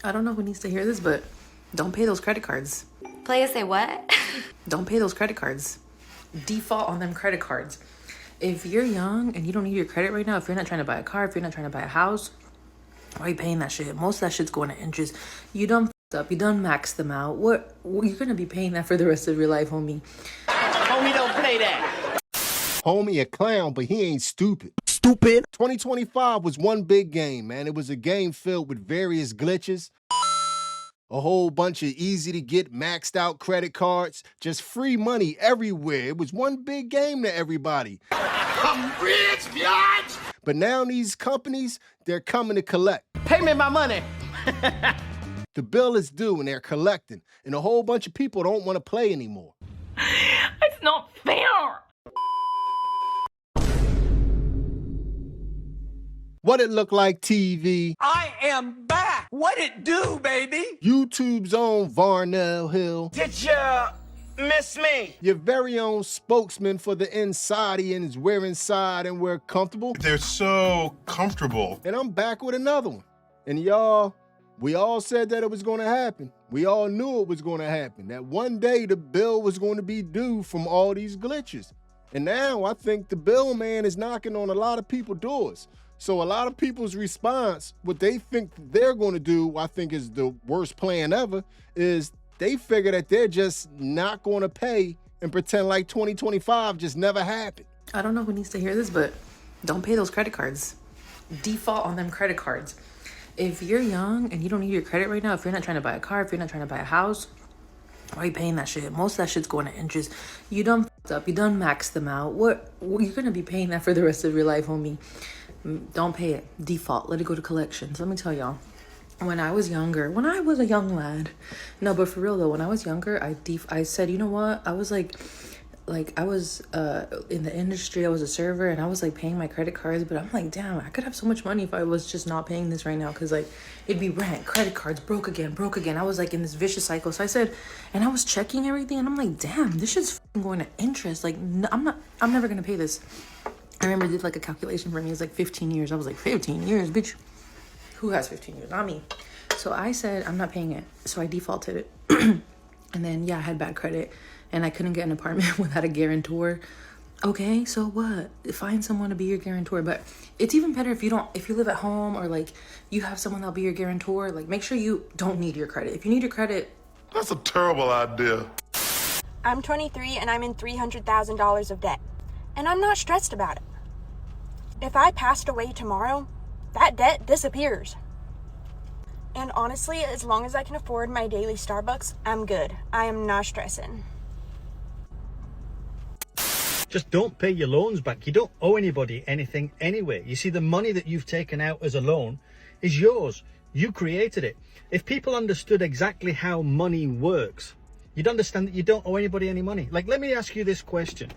I don't know who needs to hear this, but don't pay those credit cards. Playa say what? Don't pay those credit cards. Default on them credit cards. If you're young and you don't need your credit right now, if you're not trying to buy a car, if you're not trying to buy a house, why are you paying that shit? Most of that shit's going to interest. You done f***ed up. You done maxed them out. What? You're going to be paying that for the rest of your life, homie. Homie, don't play that. Homie a clown, but he ain't stupid. Stupid. 2025 was one big game, man. It was a game filled with various glitches, a whole bunch of easy-to-get maxed out credit cards, just free money everywhere. It was one big game to everybody. I'm rich, bitch. But now these companies, they're coming to collect. Pay me my money. The bill is due and they're collecting, and a whole bunch of people don't want to play anymore. It's not fair. What it look like, TV? I am back. What it do, baby? YouTube's own Varnell Hill. Did you miss me? Your very own spokesman for the insideians. We're inside and we're comfortable. They're so comfortable. And I'm back with another one. And y'all, we all said that it was going to happen. We all knew it was going to happen. That one day the bill was going to be due from all these glitches. And now I think the bill man is knocking on a lot of people's doors. So a lot of people's response, what they think they're going to do, I think is the worst plan ever, is they figure that they're just not going to pay and pretend like 2025 just never happened. I don't know who needs to hear this, but don't pay those credit cards. Default on them credit cards. If you're young and you don't need your credit right now, if you're not trying to buy a car, if you're not trying to buy a house, why are you paying that shit? Most of that shit's going to interest. You done f***ed up. You done maxed them out. What? You're going to be paying that for the rest of your life, homie. Don't pay it. Default. Let it go to collections. Let me tell y'all. When I was younger, when I was a young lad, no, but for real though, when I was younger, I said, you know what? I was like I was in the industry. I was a server, and I was like paying my credit cards. But I'm like, damn, I could have so much money if I was just not paying this right now. Cause like it'd be rent, credit cards, broke again. I was like in this vicious cycle. So I said, and I was checking everything, and I'm like, damn, this shit's going to interest. Like, I'm never gonna pay this. I remember they did like a calculation for me. It was like 15 years. I was like, 15 years, bitch. Who has 15 years? Not me. So I said, I'm not paying it. So I defaulted it. And then, yeah, I had bad credit and I couldn't get an apartment without a guarantor. Okay, so what? Find someone to be your guarantor. But it's even better if you live at home or like you have someone that'll be your guarantor. Like, make sure you don't need your credit. If you need your credit, That's a terrible idea. I'm 23 and I'm in $300,000 of debt. And I'm not stressed about it. If I passed away tomorrow, that debt disappears. And honestly, as long as I can afford my daily Starbucks, I'm good. I am not stressing. Just don't pay your loans back. You don't owe anybody anything anyway. You see, the money that you've taken out as a loan is yours. You created it. If people understood exactly how money works, you'd understand that you don't owe anybody any money. Like, let me ask you this question.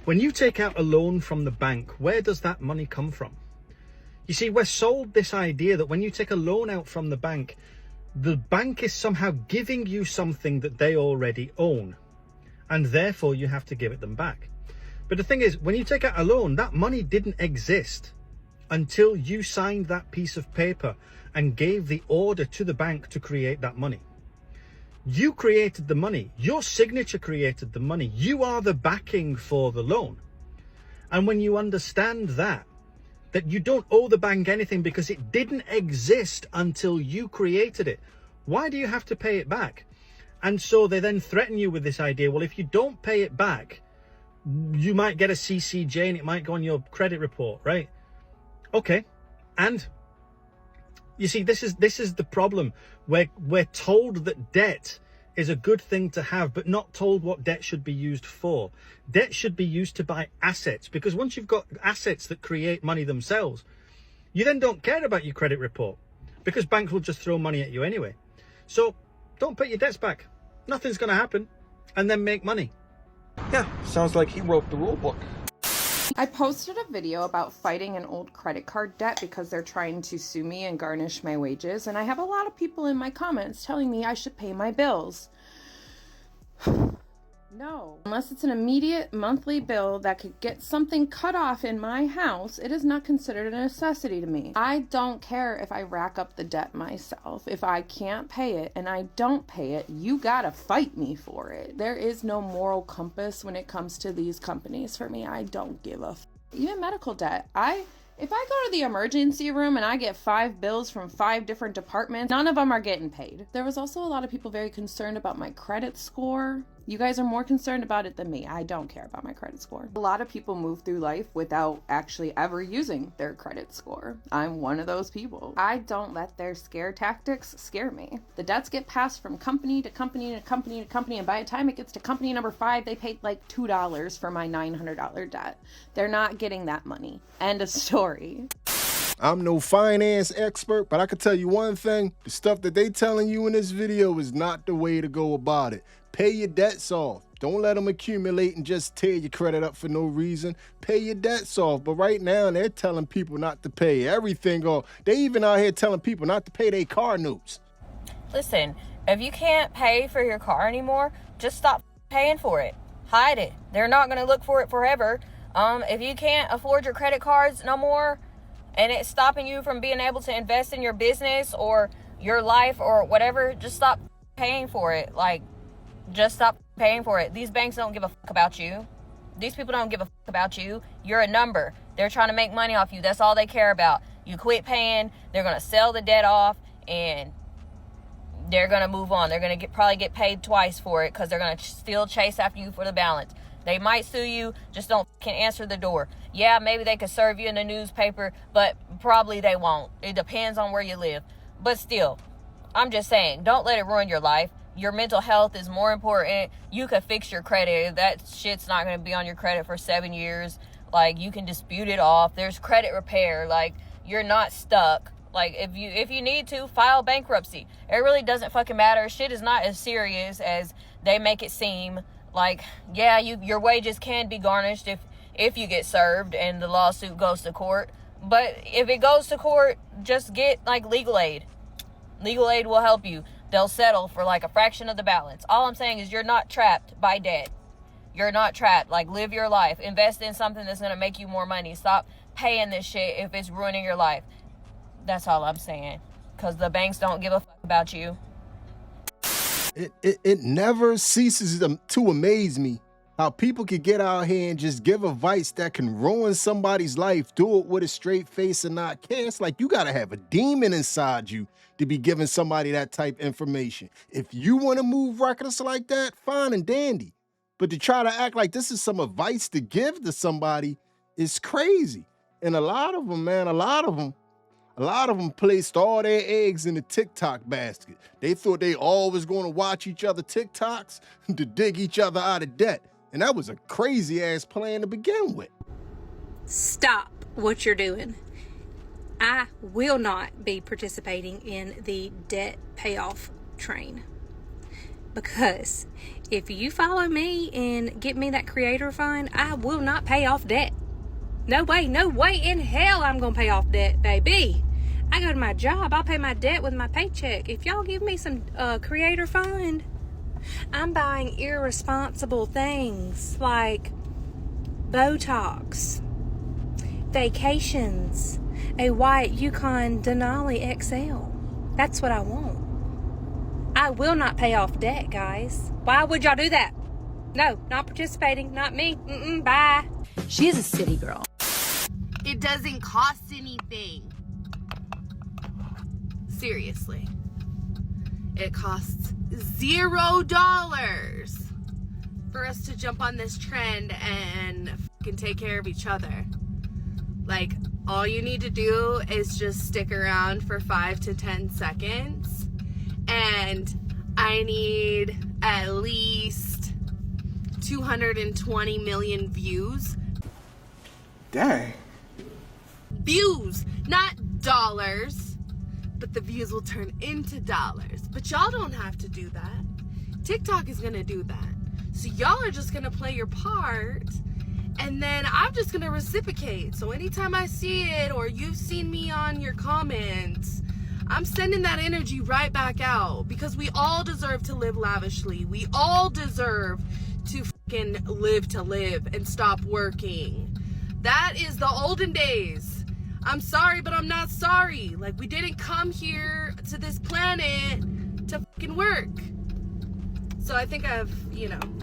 When you take out a loan from the bank, where does that money come from? You see, we're sold this idea that when you take a loan out from the bank is somehow giving you something that they already own, and therefore you have to give it them back. But the thing is, when you take out a loan, that money didn't exist until you signed that piece of paper and gave the order to the bank to create that money. You created the money. Your signature created the money. You are the backing for the loan. And when you understand that you don't owe the bank anything because it didn't exist until you created it, why do you have to pay it back? And so they then threaten you with this idea, well, if you don't pay it back, you might get a CCJ and it might go on your credit report, right? Okay. And you see, this is the problem. We're told that debt is a good thing to have, but not told what debt should be used for. Debt should be used to buy assets, because once you've got assets that create money themselves, you then don't care about your credit report, because banks will just throw money at you anyway. So don't pay your debts back. Nothing's going to happen. And then make money. Yeah, sounds like he wrote the rule book. I posted a video about fighting an old credit card debt because they're trying to sue me and garnish my wages, and I have a lot of people in my comments telling me I should pay my bills. No. Unless it's an immediate monthly bill that could get something cut off in my house, it is not considered a necessity to me. I don't care if I rack up the debt myself. If I can't pay it and I don't pay it, you gotta fight me for it. There is no moral compass when it comes to these companies for me. I don't give a f. Even medical debt. If I go to the emergency room and I get 5 bills from 5 different departments, none of them are getting paid. There was also a lot of people very concerned about my credit score. You guys are more concerned about it than me. I don't care about my credit score. A lot of people move through life without actually ever using their credit score. I'm one of those people. I don't let their scare tactics scare me. The debts get passed from company to company to company to company, and by the time it gets to company number 5, they paid like $2 for my $900 debt. They're not getting that money. End of story. I'm no finance expert, but I can tell you one thing. The stuff that they telling you in this video is not the way to go about it. Pay your debts off. Don't let them accumulate and just tear your credit up for no reason. Pay your debts off. But right now, they're telling people not to pay everything off. They even out here telling people not to pay their car notes. Listen, if you can't pay for your car anymore, just stop paying for it. Hide it. They're not going to look for it forever. If you can't afford your credit cards no more, and it's stopping you from being able to invest in your business or your life or whatever, just stop paying for it. Like, just stop paying for it. These banks don't give a fuck about you. These people don't give a fuck about you. You're a number. They're trying to make money off you. That's all they care about. You quit paying, they're going to sell the debt off, and they're going to move on. They're going to probably get paid twice for it because they're going to still chase after you for the balance. They might sue you, just don't answer the door. Yeah, maybe they could serve you in the newspaper, but probably they won't. It depends on where you live. But still, I'm just saying, don't let it ruin your life. Your mental health is more important. You could fix your credit. That shit's not going to be on your credit for 7 years. Like, you can dispute it off. There's credit repair. Like, you're not stuck. Like, if you need to, file bankruptcy. It really doesn't fucking matter. Shit is not as serious as they make it seem. Like, yeah, your wages can be garnished if you get served and the lawsuit goes to court. But if it goes to court, just get, like, legal aid. Legal aid will help you. They'll settle for, like, a fraction of the balance. All I'm saying is you're not trapped by debt. You're not trapped. Like, live your life. Invest in something that's going to make you more money. Stop paying this shit if it's ruining your life. That's all I'm saying. Because the banks don't give a fuck about you. It never ceases to amaze me how people can get out here and just give advice that can ruin somebody's life, do it with a straight face and not care. It's like you got to have a demon inside you to be giving somebody that type of information. If you want to move reckless like that, fine and dandy. But to try to act like this is some advice to give to somebody is crazy. And a lot of them, man, a lot of them placed all their eggs in the TikTok basket. They thought they all was going to watch each other TikToks to dig each other out of debt. And that was a crazy ass plan to begin with. Stop what you're doing. I will not be participating in the debt payoff train. Because if you follow me and get me that creator fund, I will not pay off debt. No way in hell I'm going to pay off debt, baby. I go to my job, I'll pay my debt with my paycheck. If y'all give me some creator fund, I'm buying irresponsible things like Botox, vacations, a white Yukon Denali XL. That's what I want. I will not pay off debt, guys. Why would y'all do that? No, not participating, not me. Bye. She is a city girl. It doesn't cost anything. Seriously. It costs $0 for us to jump on this trend and fucking take care of each other. Like, all you need to do is just stick around for 5 to 10 seconds. And I need at least 220 million views. Dang. Views, not dollars. But the views will turn into dollars. But y'all don't have to do that. TikTok is gonna do that. So y'all are just gonna play your part, and then I'm just gonna reciprocate. So anytime I see it, or you've seen me on your comments, I'm sending that energy right back out, because we all deserve to live lavishly. We all deserve to fucking live and stop working. That is the olden days. I'm sorry, but I'm not sorry. Like, we didn't come here to this planet to fucking work. So I think I've,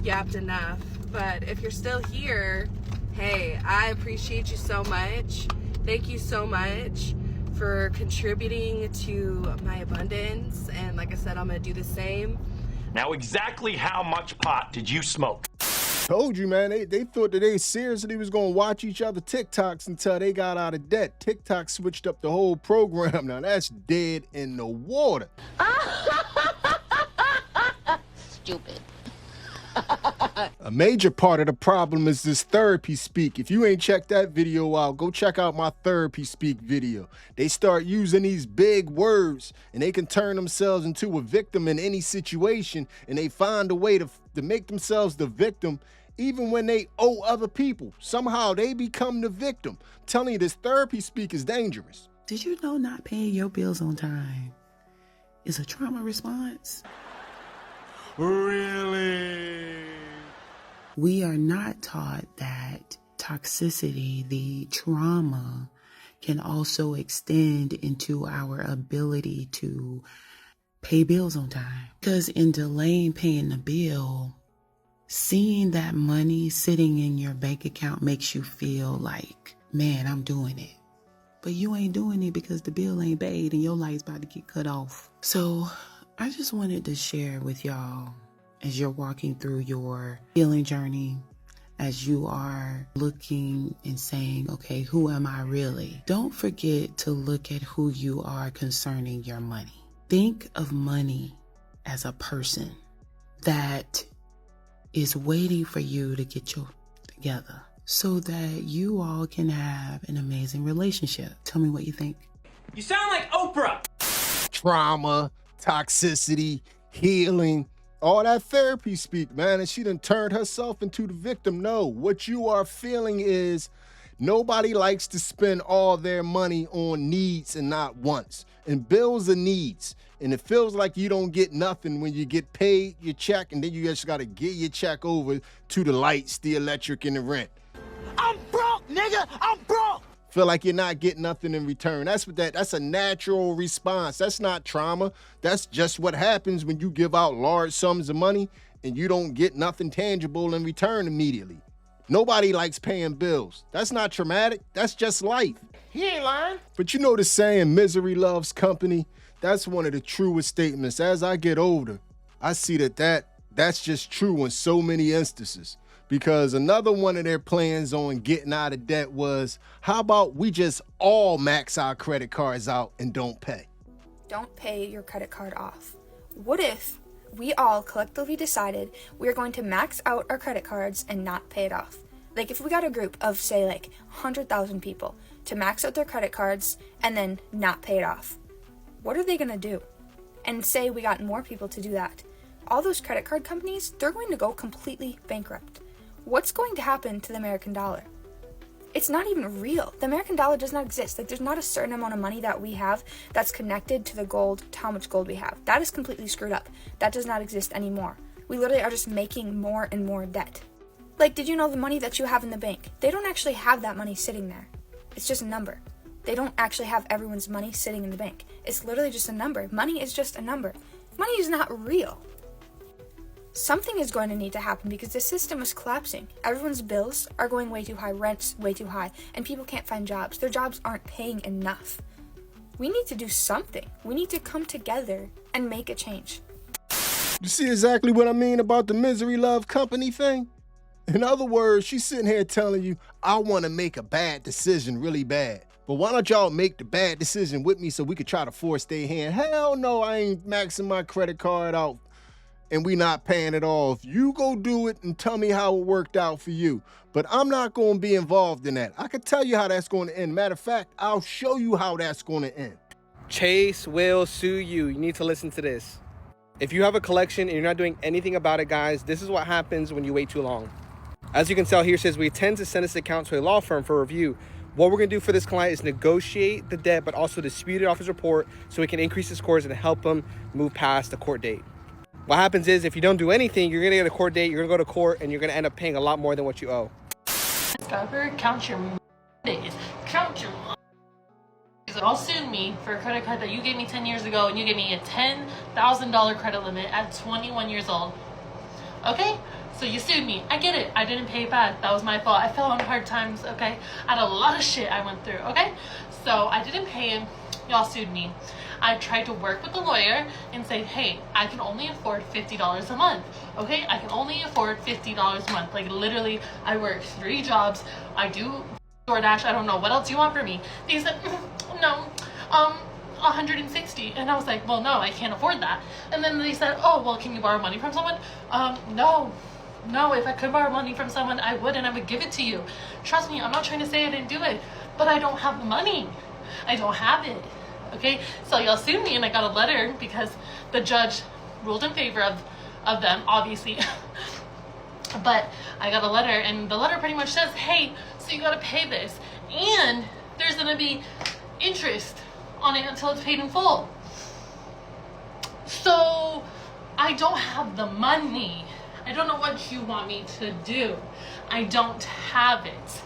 yapped enough. But if you're still here, hey, I appreciate you so much. Thank you so much for contributing to my abundance. And like I said, I'm gonna do the same. Now, exactly how much pot did you smoke? Told you, man, they thought that they seriously was gonna watch each other TikToks until they got out of debt. TikTok switched up the whole program. Now that's dead in the water. Stupid. A major part of the problem is this therapy speak. If you ain't checked that video out, go check out my therapy speak video. They start using these big words and they can turn themselves into a victim in any situation, and they find a way to make themselves the victim even when they owe other people. Somehow they become the victim. I'm telling you, this therapy speak is dangerous. Did you know not paying your bills on time is a trauma response? Really? We are not taught that toxicity, the trauma, can also extend into our ability to pay bills on time. Because in delaying paying the bill, seeing that money sitting in your bank account makes you feel like, man, I'm doing it. But you ain't doing it because the bill ain't paid and your light's about to get cut off. So I just wanted to share with y'all, as you're walking through your healing journey, as you are looking and saying, okay, who am I really? Don't forget to look at who you are concerning your money. Think of money as a person that is waiting for you to get your together so that you all can have an amazing relationship. Tell me what you think. You sound like Oprah. Trauma, toxicity, healing, all that therapy speak, man, and she done turned herself into the victim. No, what you are feeling is nobody likes to spend all their money on needs and not wants. And bills are needs. And it feels like you don't get nothing when you get paid your check, and then you just got to get your check over to the lights, the electric, and the rent. I'm broke, nigga. I'm broke. Feel like you're not getting nothing in return. That's a natural response. That's not trauma. That's just what happens when you give out large sums of money and you don't get nothing tangible in return immediately. Nobody likes paying bills. That's not traumatic. That's just life. He ain't lying. But you know the saying, misery loves company? That's one of the truest statements. As I get older, I see that's just true in so many instances. Because another one of their plans on getting out of debt was, how about we just all max our credit cards out and don't pay? Don't pay your credit card off. What if we all collectively decided we are going to max out our credit cards and not pay it off? Like, if we got a group of, say, like 100,000 people to max out their credit cards and then not pay it off, what are they going to do? And say we got more people to do that. All those credit card companies, they're going to go completely bankrupt. What's going to happen to the American dollar? It's not even real. The American dollar does not exist. Like, there's not a certain amount of money that we have that's connected to the gold, to how much gold we have. That is completely screwed up. That does not exist anymore. We literally are just making more and more debt. Like, did you know the money that you have in the bank? They don't actually have that money sitting there. It's just a number. They don't actually have everyone's money sitting in the bank. It's literally just a number. Money is just a number. Money is not real. Something is going to need to happen because the system is collapsing. Everyone's bills are going way too high, rent's way too high, and people can't find jobs. Their jobs aren't paying enough. We need to do something. We need to come together and make a change. You see exactly what I mean about the misery love company thing? In other words, she's sitting here telling you, I want to make a bad decision really bad. But why don't y'all make the bad decision with me so we could try to force their hand? Hell no, I ain't maxing my credit card out and we not paying it off. You go do it and tell me how it worked out for you. But I'm not going to be involved in that. I can tell you how that's going to end. Matter of fact, I'll show you how that's going to end. Chase will sue you. You need to listen to this. If you have a collection and you're not doing anything about it, guys, this is what happens when you wait too long. As you can tell here, it says we intend to send this account to a law firm for review. What we're going to do for this client is negotiate the debt, but also dispute it off his report so we can increase his scores and help him move past the court date. What happens is if you don't do anything, you're gonna get a court date, you're gonna go to court, and you're gonna end up paying a lot more than what you owe. Discover, count your days. Count your all sued me for a credit card that you gave me 10 years ago, and you gave me a $10,000 credit limit at 21 years old. Okay? So you sued me. I get it. I didn't pay it back. That was my fault. I fell on hard times, okay? I had a lot of shit I went through, okay? So I didn't pay him. Y'all sued me. I tried to work with the lawyer and say, hey, I can only afford $50 a month, okay? I can only afford $50 a month. Like, literally, I work 3 jobs. I do DoorDash. I don't know. What else do you want from me? They said, no, 160. And I was like, well, no, I can't afford that. And then they said, oh, well, can you borrow money from someone? No, if I could borrow money from someone, I would, and I would give it to you. Trust me, I'm not trying to say I didn't do it, but I don't have the money. I don't have it, okay? So y'all sued me, and I got a letter because the judge ruled in favor of them, obviously. But I got a letter, and the letter pretty much says, hey, so you gotta pay this, and there's gonna be interest on it until it's paid in full. So I don't have the money. I don't know what you want me to do. I don't have it.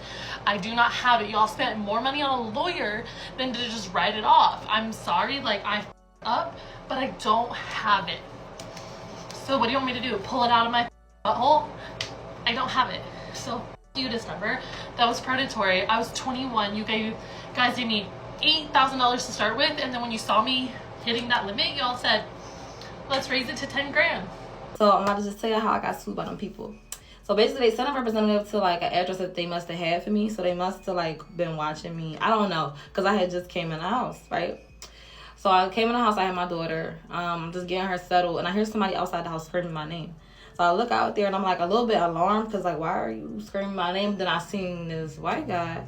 I do not have it. Y'all spent more money on a lawyer than to just write it off. I'm sorry, like, I f***ed up, but I don't have it. So what do you want me to do? Pull it out of my butthole? I don't have it. So f*** you, Discover. That was predatory. I was 21. You guys gave me $8,000 to start with, and then when you saw me hitting that limit, y'all said, let's raise it to 10 grand. So I'm about to just tell you how I got sued by them people. So basically, they sent a representative to like an address that they must have had for me. So they must have like been watching me. I don't know, because I had just came in the house, right? So I came in the house. I had my daughter. Just getting her settled, and I hear somebody outside the house screaming my name. So I look out there, and I'm like a little bit alarmed because like, why are you screaming my name? Then I seen this white guy,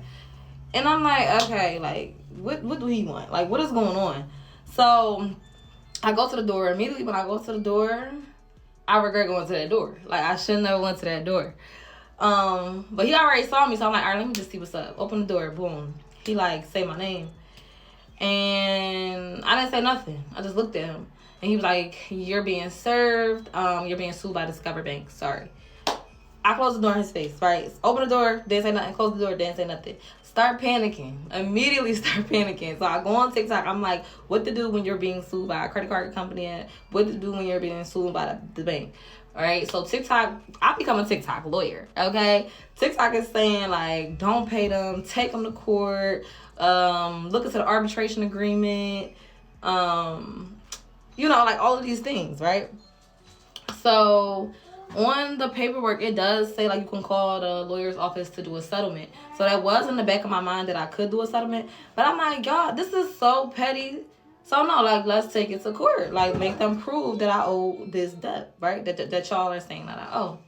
and I'm like, okay, like what do he want? Like, what is going on? So I go to the door. Immediately when I go to the door, I regret going to that door. Like, I shouldn't have went to that door. But he already saw me, so I'm like, all right, let me just see what's up. Open the door, boom. He, like, say my name. And I didn't say nothing. I just looked at him. And he was like, you're being served. You're being sued by Discover Bank. Sorry. I closed the door in his face, right? Open the door, didn't say nothing. Close the door, didn't say nothing. Start panicking. Immediately start panicking. So I go on TikTok. I'm like, what to do when you're being sued by a credit card company? And what to do when you're being sued by the bank? All right. So TikTok, I become a TikTok lawyer. Okay. TikTok is saying like, don't pay them. Take them to court. Look into the arbitration agreement. You know, like all of these things, right? So on the paperwork, it does say like you can call the lawyer's office to do a settlement. So that was in the back of my mind that I could do a settlement. But I'm like, y'all, this is so petty. So no, like, let's take it to court. Like, make them prove that I owe this debt, right? That y'all are saying that I owe.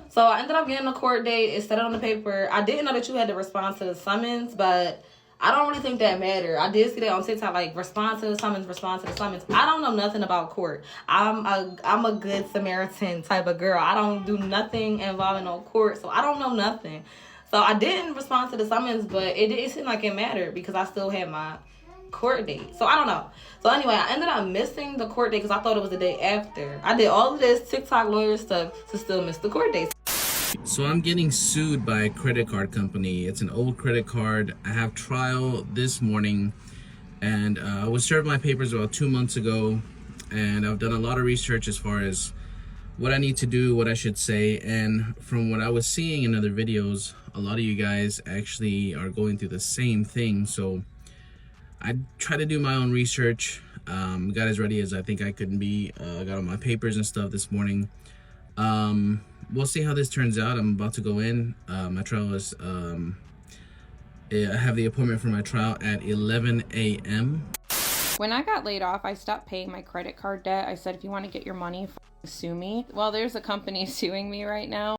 So I ended up getting a court date. It said it on the paper. I didn't know that you had to respond to the summons, but I don't really think that mattered. I did see that on TikTok, like, respond to the summons, respond to the summons. I don't know nothing about court. I'm a good Samaritan type of girl. I don't do nothing involving no court, so I don't know nothing. So I didn't respond to the summons, but it didn't seem like it mattered because I still had my court date. So I don't know. So anyway, I ended up missing the court date because I thought it was the day after. I did all of this TikTok lawyer stuff to still miss the court date. So I'm getting sued by a credit card company. It's an old credit card. I have trial this morning, and I was served my papers about 2 months ago, and I've done a lot of research as far as what I need to do, what I should say, and from what I was seeing in other videos, a lot of you guys actually are going through the same thing. So I try to do my own research, got as ready as I think I could be, got all my papers and stuff this morning. We'll see how this turns out. I'm about to go in. My trial is, I have the appointment for my trial at 11 a.m. When I got laid off, I stopped paying my credit card debt. I said, if you want to get your money, sue me. Well, there's a company suing me right now.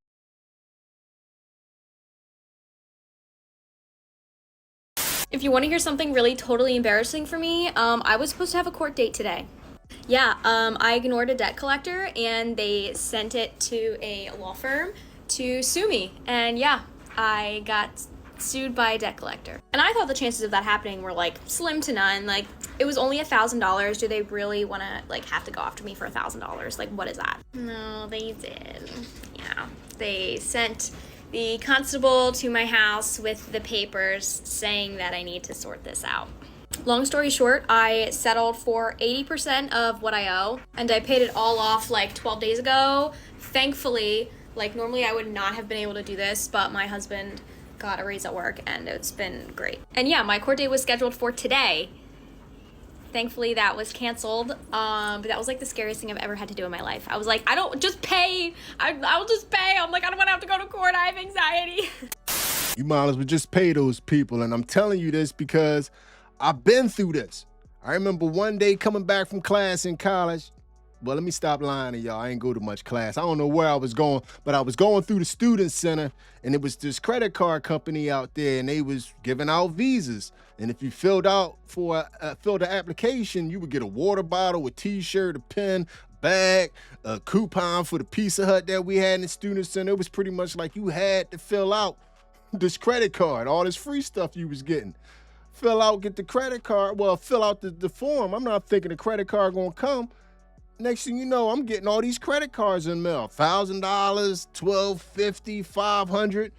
If you want to hear something really totally embarrassing for me, I was supposed to have a court date today. Yeah, I ignored a debt collector and they sent it to a law firm to sue me. And yeah, I got sued by a debt collector. And I thought the chances of that happening were like slim to none. Like, it was only $1,000. Do they really want to like have to go after me for $1,000? Like, what is that? No, they did. Yeah, they sent the constable to my house with the papers saying that I need to sort this out. Long story short, I settled for 80% of what I owe, and I paid it all off like 12 days ago. Thankfully, like normally I would not have been able to do this, but my husband got a raise at work and it's been great. And yeah, my court date was scheduled for today. Thankfully that was canceled, but that was like the scariest thing I've ever had to do in my life. I was like, I don't just pay. I'll just pay. I'm like, I don't want to have to go to court. I have anxiety. You might as well just pay those people. And I'm telling you this because I've been through this. I remember one day coming back from class in college. Well, let me stop lying to y'all. I ain't go to much class. I don't know where I was going, but I was going through the student center, and it was this credit card company out there, and they was giving out visas. And if you filled the application, you would get a water bottle, a t-shirt, a pen, a bag, a coupon for the Pizza Hut that we had in the student center. It was pretty much like you had to fill out this credit card, all this free stuff you was getting. Fill out, get the credit card. Well, fill out the form. I'm not thinking the credit card gonna come. Next thing you know, I'm getting all these credit cards in the mail. $1,000, $1,250, $500. Of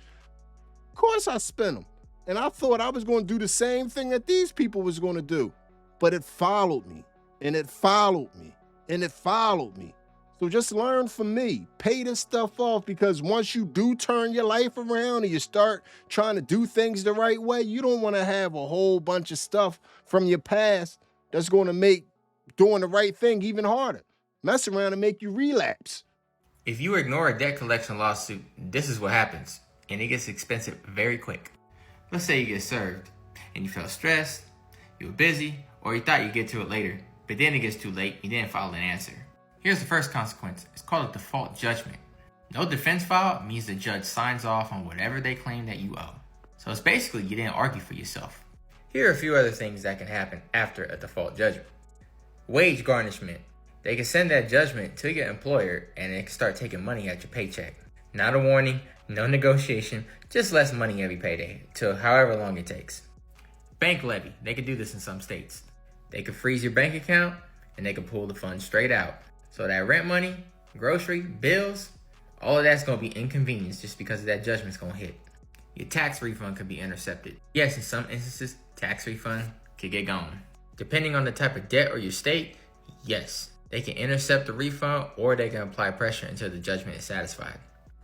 course I spent them. And I thought I was going to do the same thing that these people was going to do. But it followed me, and it followed me, and it followed me. So just learn from me. Pay this stuff off, because once you do turn your life around and you start trying to do things the right way, you don't want to have a whole bunch of stuff from your past that's going to make doing the right thing even harder. Mess around and make you relapse. If you ignore a debt collection lawsuit, this is what happens, and it gets expensive very quick. Let's say you get served, and you felt stressed, you were busy, or you thought you'd get to it later, but then it gets too late, you didn't file an answer. Here's the first consequence. It's called a default judgment. No defense filed means the judge signs off on whatever they claim that you owe. So it's basically you didn't argue for yourself. Here are a few other things that can happen after a default judgment. Wage garnishment. They can send that judgment to your employer and they can start taking money out your paycheck. Not a warning, no negotiation, just less money every payday, till however long it takes. Bank levy. They can do this in some states. They can freeze your bank account and they can pull the funds straight out. So that rent money, grocery, bills, all of that's going to be inconvenienced just because of that judgment's going to hit. Your tax refund could be intercepted. Yes, in some instances, tax refund could get gone. Depending on the type of debt or your state, yes, they can intercept the refund or they can apply pressure until the judgment is satisfied.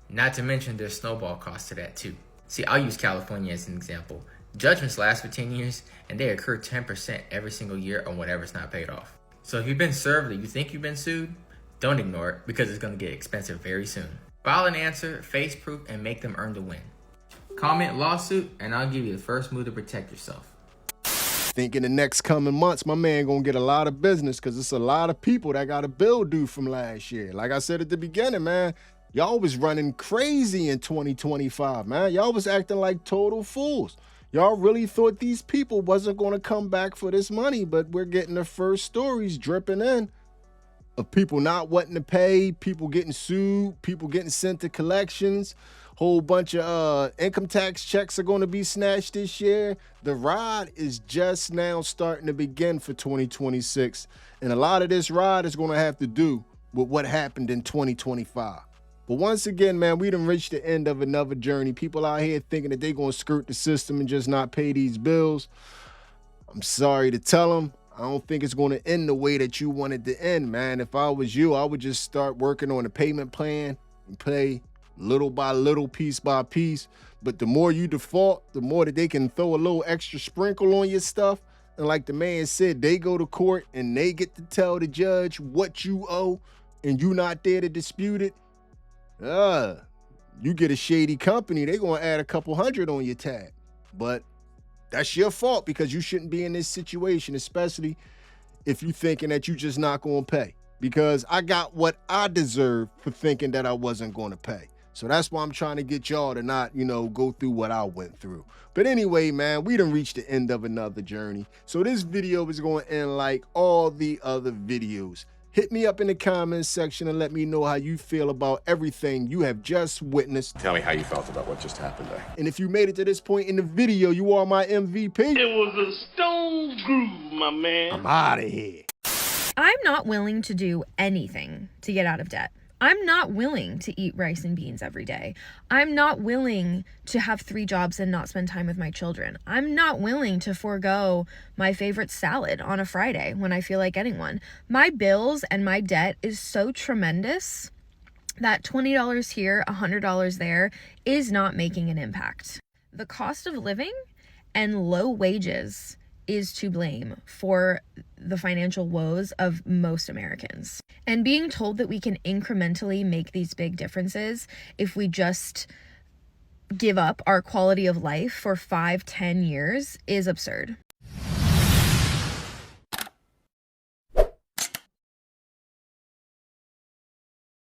Not to mention there's snowball costs to that too. See, I'll use California as an example. Judgments last for 10 years and they accrue 10% every single year on whatever's not paid off. So if you've been served or you think you've been sued, don't ignore it because it's going to get expensive very soon. File an answer, face proof, and make them earn the win. Comment lawsuit and I'll give you the first move to protect yourself. Think in the next coming months, my man gonna get a lot of business because it's a lot of people that got a bill due from last year. Like I said at the beginning, man, y'all was running crazy in 2025, man. Y'all was acting like total fools. Y'all really thought these people wasn't gonna come back for this money, but we're getting the first stories dripping in of people not wanting to pay, people getting sued, people getting sent to collections. Whole bunch of income tax checks are going to be snatched this year. The ride is just now starting to begin for 2026. And a lot of this ride is going to have to do with what happened in 2025. But once again, man, we done reached the end of another journey. People out here thinking that they're going to skirt the system and just not pay these bills. I'm sorry to tell them. I don't think it's going to end the way that you want it to end, man. If I was you, I would just start working on a payment plan and pay little by little, piece by piece. But the more you default, the more that they can throw a little extra sprinkle on your stuff. And like the man said, they go to court and they get to tell the judge what you owe and you not there to dispute it. You get a shady company, they gonna add a couple hundred on your tab. But that's your fault because you shouldn't be in this situation, especially if you thinking that you just not gonna pay. Because I got what I deserve for thinking that I wasn't gonna pay. So that's why I'm trying to get y'all to not, go through what I went through. But anyway, man, we done reached the end of another journey. So this video is going to end like all the other videos. Hit me up in the comments section and let me know how you feel about everything you have just witnessed. Tell me how you felt about what just happened there. And if you made it to this point in the video, you are my MVP. It was a stone groove, my man. I'm out of here. I'm not willing to do anything to get out of debt. I'm not willing to eat rice and beans every day. I'm not willing to have 3 jobs and not spend time with my children. I'm not willing to forego my favorite salad on a Friday when I feel like getting one. My bills and my debt is so tremendous that $20 here, $100 there is not making an impact. The cost of living and low wages is to blame for the financial woes of most Americans. And being told that we can incrementally make these big differences if we just give up our quality of life for 5-10 years is absurd.